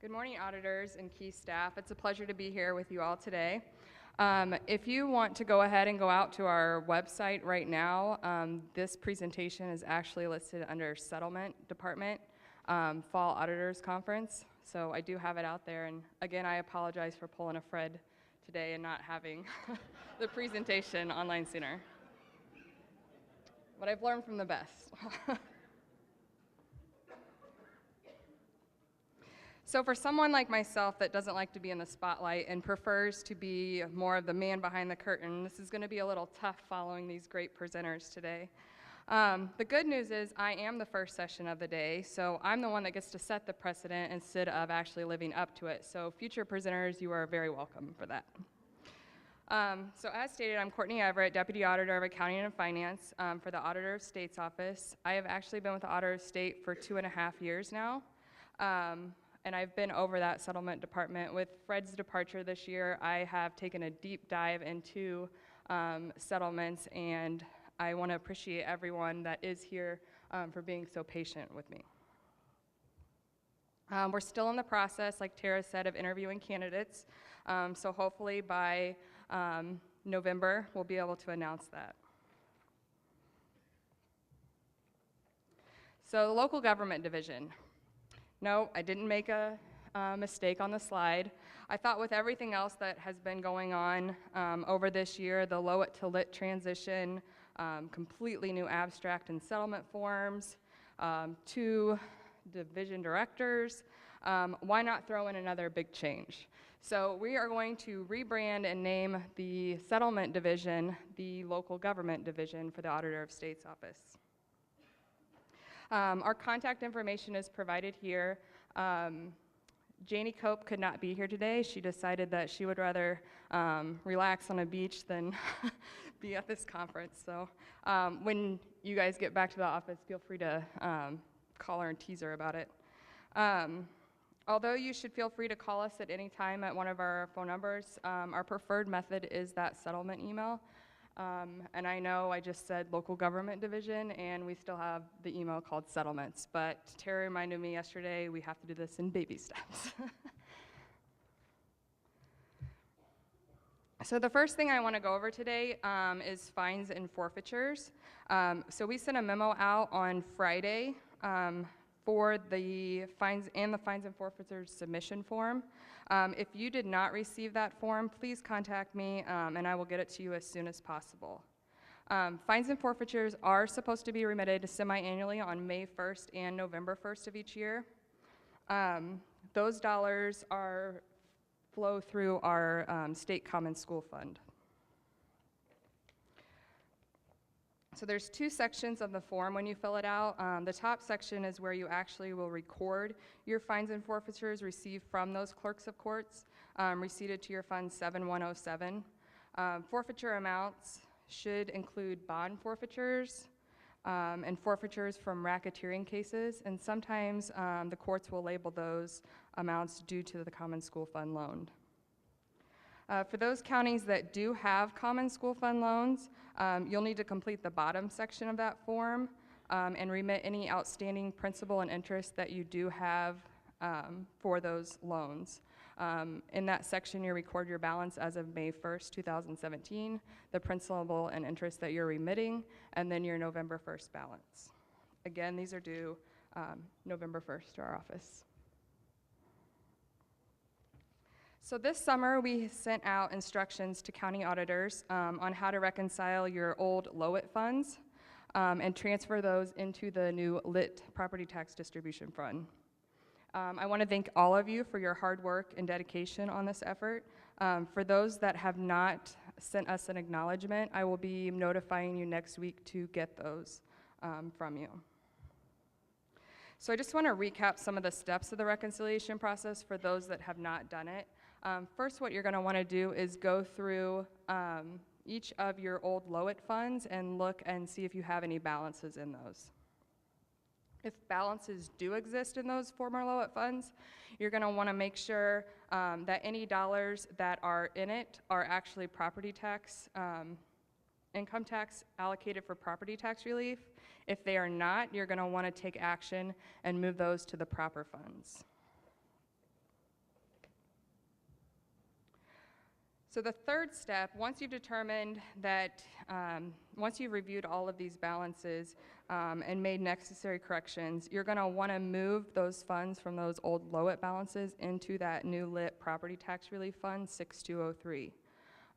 Good morning, auditors and key staff. It's a pleasure to be here with you all today. If you want to go ahead and go out to our website right now, this presentation is actually listed under Settlement Department Fall Auditors Conference. So I do have it out there. And again, I apologize for pulling a Fred today and not having the presentation online sooner. But I've learned from the best. So for someone like myself that doesn't like to be in the spotlight and prefers to be more of the man behind the curtain, this is going to be a little tough following these great presenters today. The good news is I am the first session of the day, so I'm the one that gets to set the precedent instead of actually living up to it. So future presenters, you are very welcome for that. So as stated, I'm Courtney Everett, Deputy Auditor of Accounting and Finance for the Auditor of State's Office. I have actually been with the Auditor of State for 2.5 years now. And I've been over that settlement department. With Fred's departure this year, I have taken a deep dive into settlements, and I want to appreciate everyone that is here for being so patient with me. We're still in the process, like Tara said, of interviewing candidates, so hopefully by November, we'll be able to announce that. So the local government division. No, I didn't make a mistake on the slide. I thought with everything else that has been going on over this year, the LOIT to LIT transition, completely new abstract and settlement forms, 2 division directors, why not throw in another big change? So we are going to rebrand and name the settlement division the local government division for the Auditor of State's Office. Our contact information is provided here. Janie Cope could not be here today. She decided that she would rather relax on a beach than be at this conference. So when you guys get back to the office, feel free to call her and tease her about it. Although you should feel free to call us at any time at one of our phone numbers, our preferred method is that settlement email. And I know I just said local government division, and we still have the email called settlements, but Terry reminded me yesterday we have to do this in baby steps. So the first thing I want to go over today is fines and forfeitures. So we sent a memo out on Friday for the fines and forfeitures submission form. If you did not receive that form, please contact me and I will get it to you as soon as possible. Fines and forfeitures are supposed to be remitted semi-annually on May 1st and November 1st of each year. Those dollars flow through our state common school fund. So there's 2 sections of the form when you fill it out. The top section is where you actually will record your fines and forfeitures received from those clerks of courts, receipted to your fund 7107. Forfeiture amounts should include bond forfeitures and forfeitures from racketeering cases, and sometimes the courts will label those amounts due to the common school fund loan. For those counties that do have common school fund loans, you'll need to complete the bottom section of that form and remit any outstanding principal and interest that you do have for those loans. In that section, you record your balance as of May 1st, 2017, the principal and interest that you're remitting, and then your November 1st balance. Again, these are due November 1st to our office. So this summer, we sent out instructions to county auditors on how to reconcile your old LOIT funds and transfer those into the new LIT property tax distribution fund. I want to thank all of you for your hard work and dedication on this effort. For those that have not sent us an acknowledgement, I will be notifying you next week to get those from you. So I just want to recap some of the steps of the reconciliation process for those that have not done it. First, what you're going to want to do is go through each of your old LOIT funds and look and see if you have any balances in those. If balances do exist in those former LOIT funds, you're going to want to make sure that any dollars that are in it are actually property tax, income tax allocated for property tax relief. If they are not, you're going to want to take action and move those to the proper funds. So the third step, once you've determined that, once you've reviewed all of these balances and made necessary corrections, you're going to want to move those funds from those old LOIT balances into that new lit property tax relief fund 6203.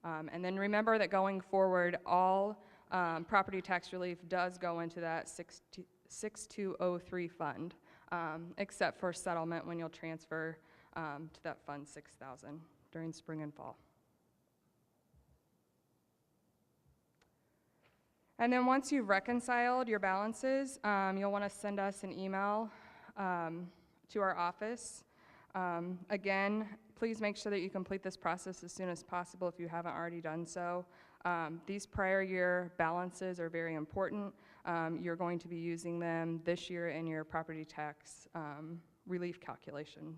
And then remember that going forward, all property tax relief does go into that 6203 fund, except for settlement when you'll transfer to that fund 6,000 during spring and fall. And then once you've reconciled your balances, you'll want to send us an email to our office. Again, please make sure that you complete this process as soon as possible if you haven't already done so. These prior year balances are very important. You're going to be using them this year in your property tax relief calculation.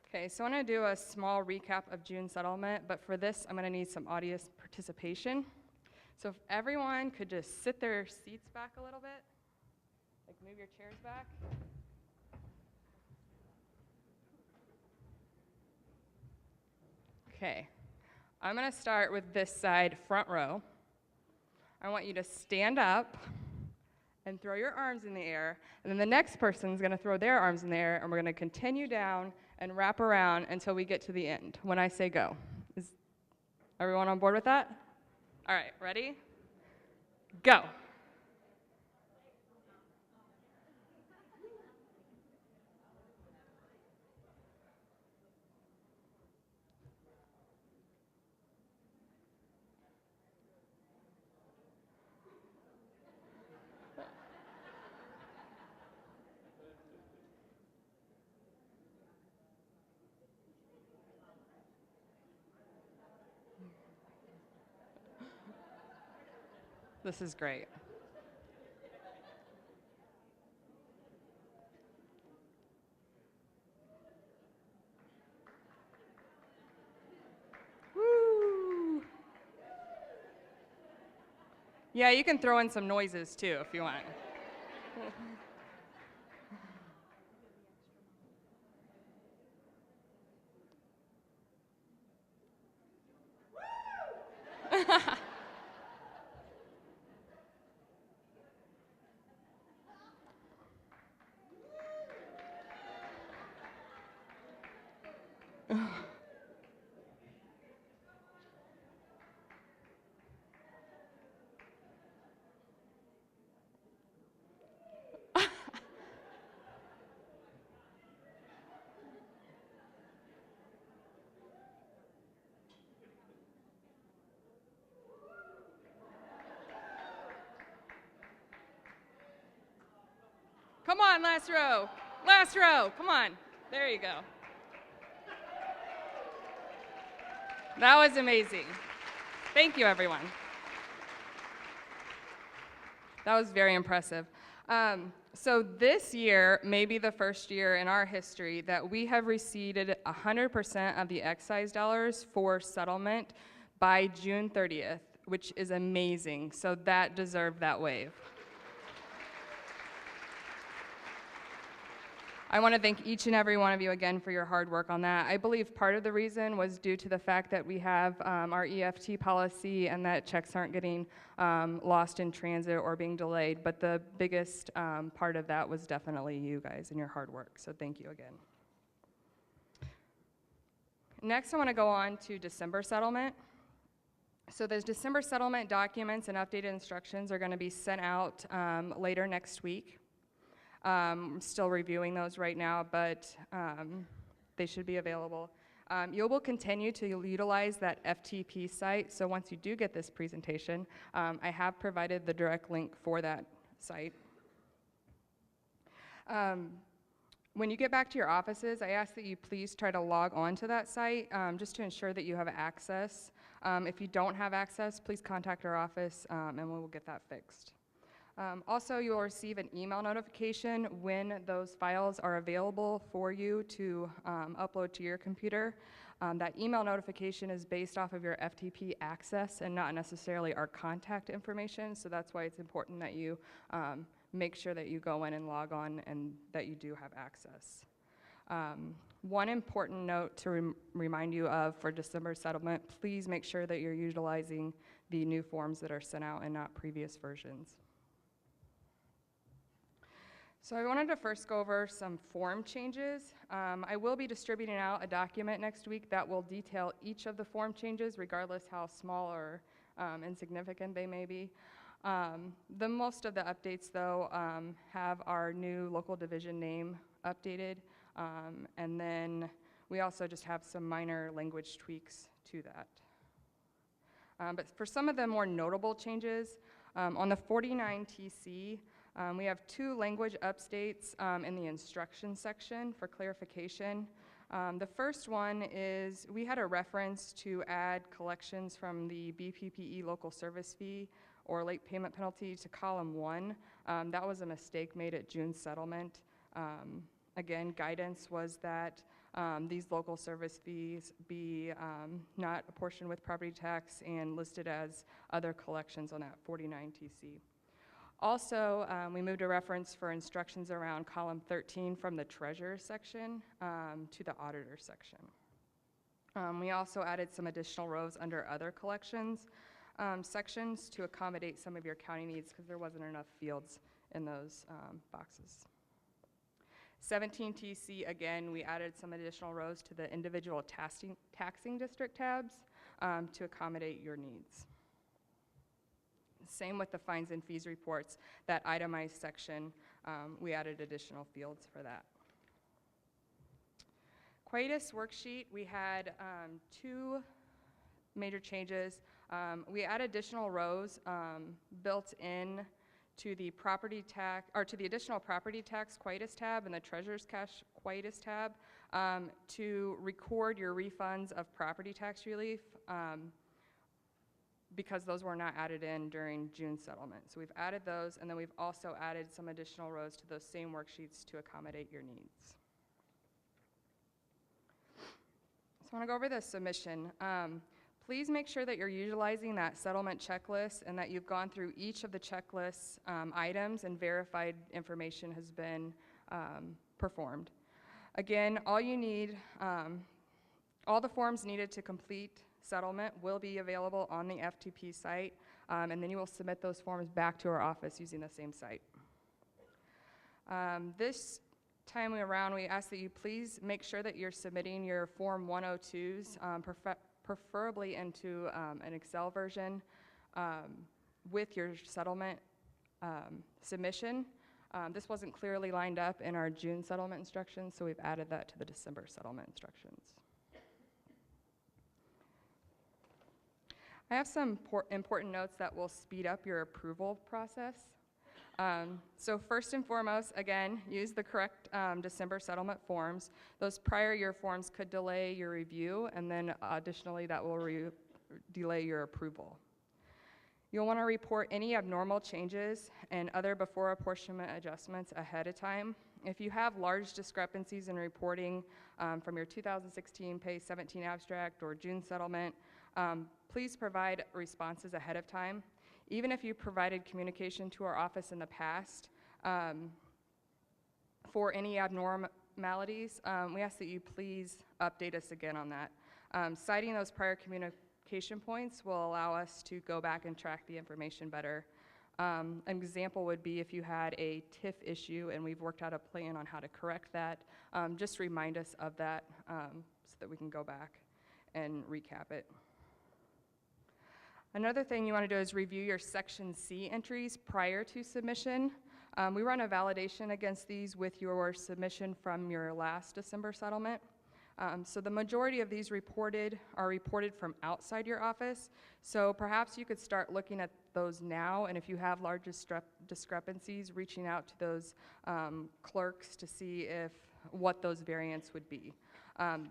Okay, so I want to do a small recap of June settlement, but for this, I'm going to need some audience participation. So if everyone could just sit their seats back a little bit, like move your chairs back. Okay, I'm going to start with this side, front row. I want you to stand up and throw your arms in the air, and then the next person's going to throw their arms in the air, and we're going to continue down and wrap around until we get to the end when I say go. Is everyone on board with that? All right, ready? Go. This is great. Woo! Yeah, you can throw in some noises too if you want. Come on, last row. Last row, come on. There you go. That was amazing. Thank you, everyone. That was very impressive. So this year may be the first year in our history that we have received 100% of the excise dollars for settlement by June 30th, which is amazing. So that deserved that wave. I want to thank each and every one of you again for your hard work on that. I believe part of the reason was due to the fact that we have our EFT policy and that checks aren't getting lost in transit or being delayed, but the biggest part of that was definitely you guys and your hard work, so thank you again. Next, I want to go on to December settlement. So those December settlement documents and updated instructions are going to be sent out later next week. I'm still reviewing those right now, but they should be available. You will continue to utilize that FTP site, so once you do get this presentation, I have provided the direct link for that site. When you get back to your offices, I ask that you please try to log on to that site just to ensure that you have access. If you don't have access, please contact our office and we will get that fixed. Also, you will receive an email notification when those files are available for you to upload to your computer. That email notification is based off of your FTP access and not necessarily our contact information, so that's why it's important that you make sure that you go in and log on and that you do have access. One important note to remind you of for December settlement, please make sure that you're utilizing the new forms that are sent out and not previous versions. So I wanted to first go over some form changes. I will be distributing out a document next week that will detail each of the form changes, regardless how small or insignificant they may be. The most of the updates, though, have our new local division name updated, and then we also just have some minor language tweaks to that. But for some of the more notable changes, on the 49 TC, we have 2 language updates in the instruction section for clarification. The first one is we had a reference to add collections from the BPPE local service fee or late payment penalty to column 1. That was a mistake made at June settlement. Again, guidance was that these local service fees be not apportioned with property tax and listed as other collections on that 49 TC. Also, we moved a reference for instructions around column 13 from the treasurer section to the auditor section. We also added some additional rows under other collections sections to accommodate some of your county needs because there wasn't enough fields in those boxes. 17 TC, again, we added some additional rows to the individual taxing district tabs to accommodate your needs. Same with the fines and fees reports, that itemized section, we added additional fields for that. Quietus worksheet, we had 2 major changes. We added additional rows built in to the property tax, or to the additional property tax Quietus tab and the treasurer's cash Quietus tab to record your refunds of property tax relief because those were not added in during June settlement. So we've added those, and then we've also added some additional rows to those same worksheets to accommodate your needs. So I want to go over the submission. Please make sure that you're utilizing that settlement checklist and that you've gone through each of the checklist items and verified information has been performed. Again, all you need, all the forms needed to complete settlement will be available on the FTP site, and then you will submit those forms back to our office using the same site. This time around, we ask that you please make sure that you're submitting your Form 102s, preferably into an Excel version with your settlement submission. This wasn't clearly lined up in our June settlement instructions, so we've added that to the December settlement instructions. I have some important notes that will speed up your approval process. So first and foremost, again, use the correct December settlement forms. Those prior year forms could delay your review, and then additionally that will delay your approval. You'll want to report any abnormal changes and other before apportionment adjustments ahead of time. If you have large discrepancies in reporting from your 2016 Pay 17 abstract or June settlement, please provide responses ahead of time. Even if you provided communication to our office in the past for any abnormalities, we ask that you please update us again on that. Citing those prior communication points will allow us to go back and track the information better. An example would be if you had a TIF issue and we've worked out a plan on how to correct that, just remind us of that so that we can go back and recap it. Another thing you want to do is review your Section C entries prior to submission. We run a validation against these with your submission from your last December settlement. So the majority of these are reported from outside your office. So perhaps you could start looking at those now, and if you have large discrepancies, reaching out to those clerks to see what those variants would be.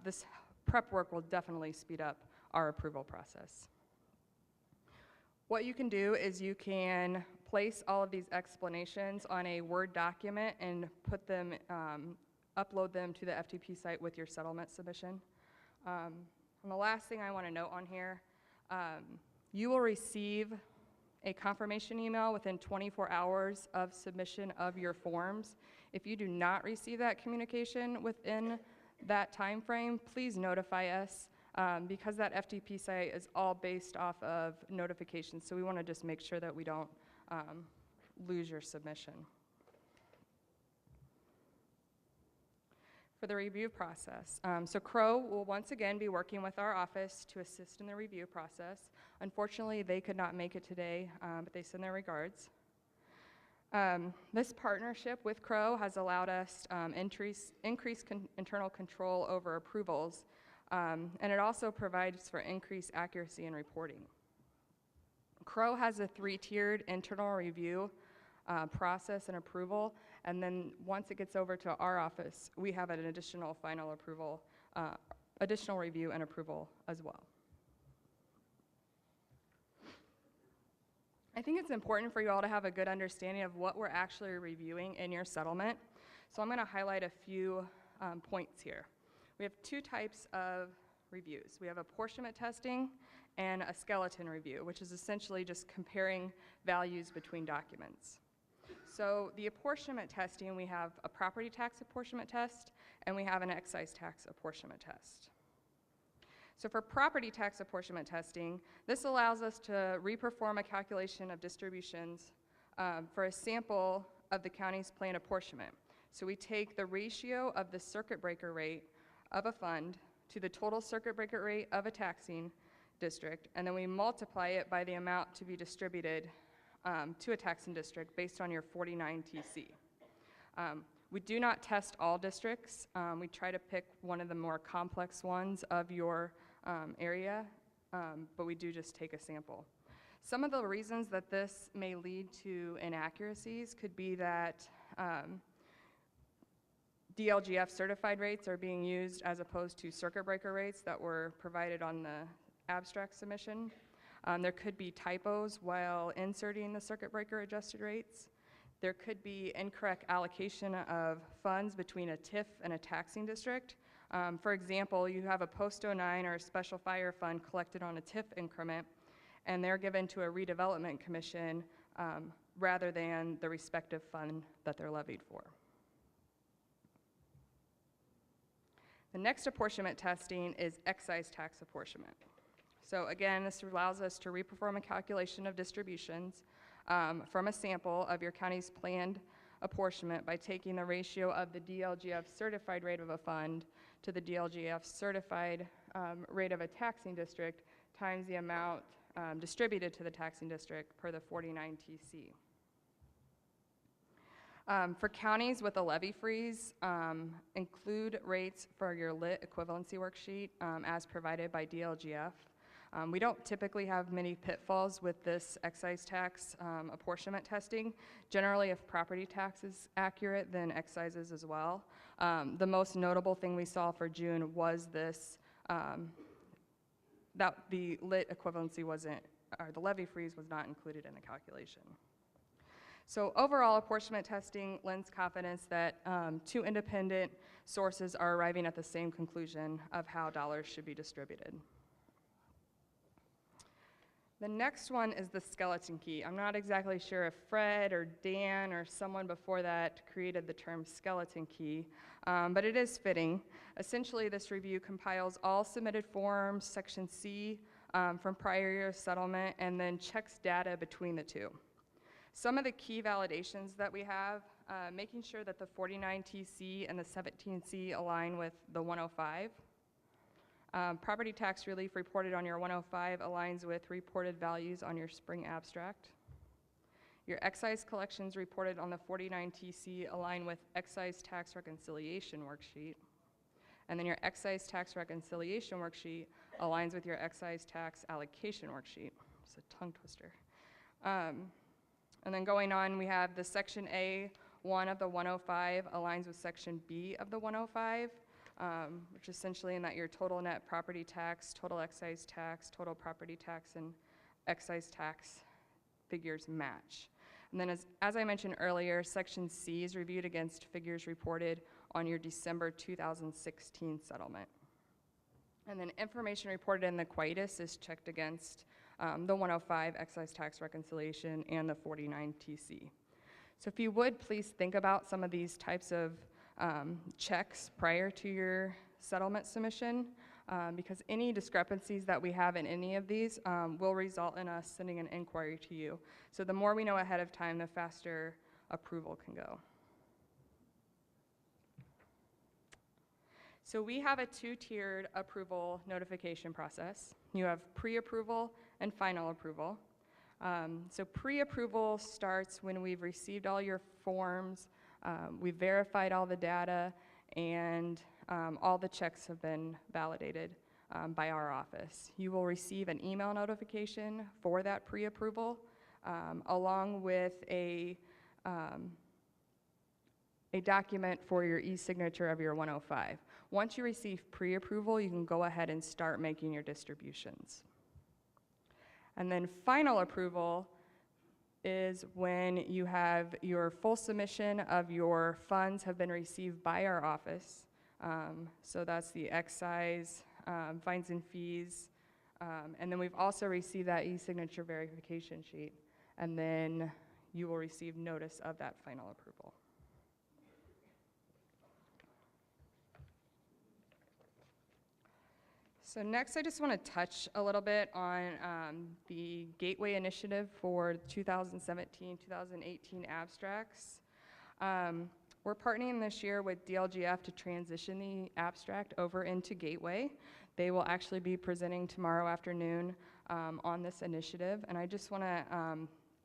This prep work will definitely speed up our approval process. What you can do is you can place all of these explanations on a Word document and put them, upload them to the FTP site with your settlement submission. And the last thing I want to note on here, you will receive a confirmation email within 24 hours of submission of your forms. If you do not receive that communication within that time frame, please notify us because that FTP site is all based off of notifications. So we want to just make sure that we don't lose your submission. For the review process. So Crow will once again be working with our office to assist in the review process. Unfortunately, they could not make it today, but they send their regards. This partnership with Crow has allowed us increased internal control over approvals, and it also provides for increased accuracy in reporting. Crow has a 3-tiered internal review process and approval, and then once it gets over to our office, we have an additional final approval, additional review and approval as well. I think it's important for you all to have a good understanding of what we're actually reviewing in your settlement. So I'm going to highlight a few points here. We have 2 types of reviews. We have apportionment testing and a skeleton review, which is essentially just comparing values between documents. So the apportionment testing, we have a property tax apportionment test, and we have an excise tax apportionment test. So for property tax apportionment testing, this allows us to reperform a calculation of distributions for a sample of the county's planned apportionment. So we take the ratio of the circuit breaker rate of a fund to the total circuit breaker rate of a taxing district, and then we multiply it by the amount to be distributed to a taxing district based on your 49 TC. We do not test all districts. We try to pick one of the more complex ones of your area, but we do just take a sample. Some of the reasons that this may lead to inaccuracies could be that DLGF certified rates are being used as opposed to circuit breaker rates that were provided on the abstract submission. There could be typos while inserting the circuit breaker adjusted rates. There could be incorrect allocation of funds between a TIF and a taxing district. For example, you have a post-09 or a special fire fund collected on a TIF increment, and they're given to a redevelopment commission rather than the respective fund that they're levied for. The next apportionment testing is excise tax apportionment. So again, this allows us to reperform a calculation of distributions from a sample of your county's planned apportionment by taking the ratio of the DLGF certified rate of a fund to the DLGF certified rate of a taxing district times the amount distributed to the taxing district per the 49 TC. For counties with a levy freeze, include rates for your lit equivalency worksheet as provided by DLGF. We don't typically have many pitfalls with this excise tax apportionment testing. Generally, if property tax is accurate, then excise is as well. The most notable thing we saw for June was this, that the lit equivalency wasn't, or the levy freeze was not included in the calculation. So overall, apportionment testing lends confidence that 2 independent sources are arriving at the same conclusion of how dollars should be distributed. The next one is the skeleton key. I'm not exactly sure if Fred or Dan or someone before that created the term skeleton key, but it is fitting. Essentially, this review compiles all submitted forms, Section C, from prior year settlement, and then checks data between the two. Some of the key validations that we have, making sure that the 49 TC and the 17 C align with the 105. Property tax relief reported on your 105 aligns with reported values on your spring abstract. Your excise collections reported on the 49 TC align with excise tax reconciliation worksheet. And then your excise tax reconciliation worksheet aligns with your excise tax allocation worksheet. It's a tongue twister. And then going on, we have the Section A1 of the 105 aligns with Section B of the 105. Which essentially in that your total net property tax, total excise tax, total property tax, and excise tax figures match. And then as I mentioned earlier, Section C is reviewed against figures reported on your December 2016 settlement. And then information reported in the Quietus is checked against the 105 excise tax reconciliation, and the 49 TC. So if you would, please think about some of these types of checks prior to your settlement submission, because any discrepancies that we have in any of these will result in us sending an inquiry to you. So the more we know ahead of time, the faster approval can go. So we have a two-tiered approval notification process. You have pre-approval and final approval. So pre-approval starts when we've received all your forms, we've verified all the data, and all the checks have been validated by our office. You will receive an email notification for that pre-approval, along with a document for your e-signature of your 105. Once you receive pre-approval, you can go ahead and start making your distributions. And then final approval is when you have your full submission of your funds have been received by our office. So that's the excise, fines and fees, and then we've also received that e-signature verification sheet, and then you will receive notice of that final approval. So next, I just want to touch a little bit on the Gateway Initiative for 2017-2018 abstracts. We're partnering this year with DLGF to transition the abstract over into Gateway. They will actually be presenting tomorrow afternoon on this initiative, and I just want to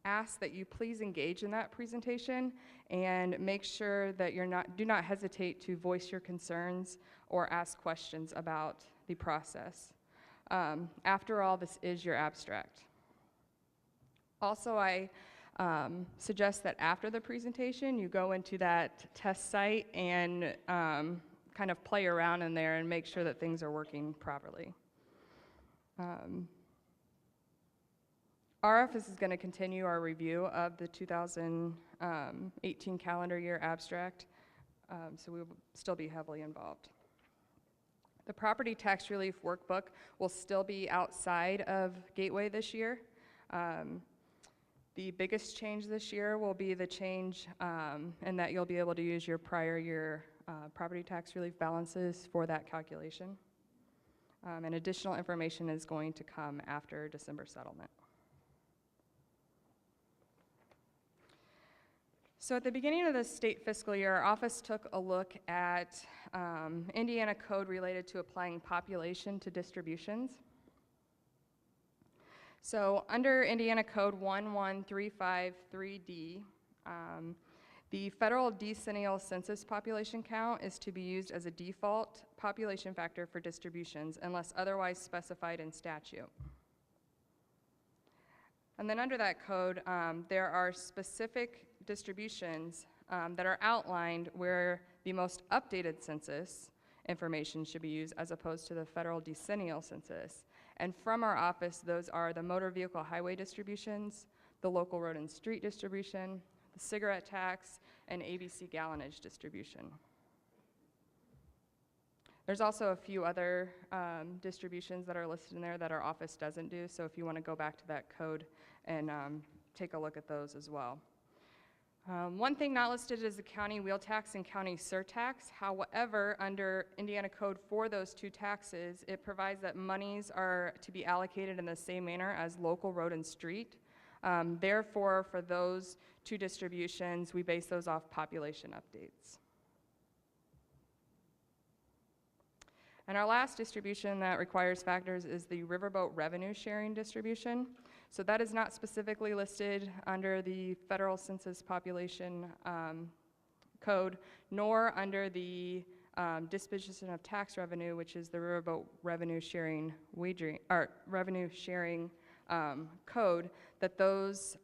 ask that you please engage in that presentation and make sure that do not hesitate to voice your concerns or ask questions about the process. After all, this is your abstract. Also, I suggest that after the presentation, you go into that test site and kind of play around in there and make sure that things are working properly. Our office is going to continue our review of the 2018 calendar year abstract, so we will still be heavily involved. The property tax relief workbook will still be outside of Gateway this year. The biggest change this year will be the change in that you'll be able to use your prior year property tax relief balances for that calculation. And additional information is going to come after December settlement. So at the beginning of the state fiscal year, our office took a look at Indiana code related to applying population to distributions. So under Indiana Code 11353D, the federal decennial census population count is to be used as a default population factor for distributions unless otherwise specified in statute. And then under that code, there are specific distributions that are outlined where the most updated census information should be used as opposed to the federal decennial census. And from our office, those are the motor vehicle highway distributions, the local road and street distribution, the cigarette tax, and ABC gallonage distribution. There's also a few other distributions that are listed in there that our office doesn't do, so if you want to go back to that code and take a look at those as well. One thing not listed is the county wheel tax and county surtax. However, under Indiana code for those two taxes, it provides that monies are to be allocated in the same manner as local road and street. Therefore, for those two distributions, we base those off population updates. And our last distribution that requires factors is the riverboat revenue sharing distribution. So that is not specifically listed under the federal census population code, nor under the disposition of tax revenue, which is the riverboat revenue sharing code, that those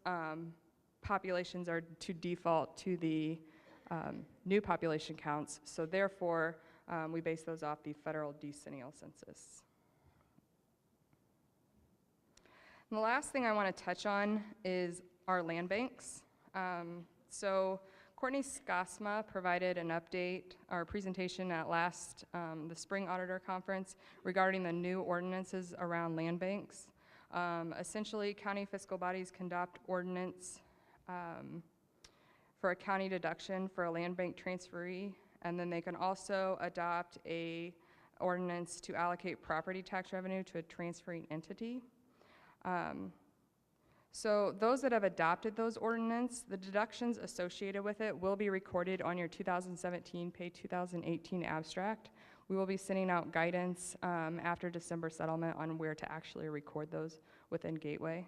populations are to default to the new population counts. So therefore, we base those off the federal decennial census. And the last thing I want to touch on is our land banks. So Courtney Skosma provided an update, our presentation at the spring auditor conference regarding the new ordinances around land banks. Essentially, county fiscal bodies can adopt ordinance for a county deduction for a land bank transferee, and then they can also adopt a ordinance to allocate property tax revenue to a transferring entity. So those that have adopted those ordinances, the deductions associated with it will be recorded on your 2017 pay 2018 abstract. We will be sending out guidance after December settlement on where to actually record those within Gateway.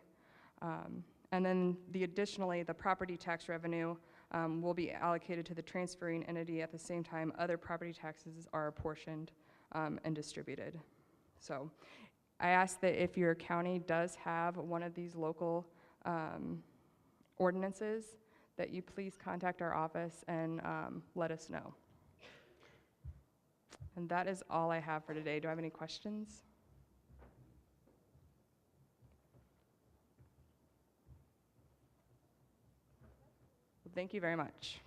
And then additionally, the property tax revenue will be allocated to the transferring entity. At the same time, other property taxes are apportioned and distributed. So I ask that if your county does have one of these local ordinances, that you please contact our office and let us know. And that is all I have for today. Do I have any questions? Well, thank you very much.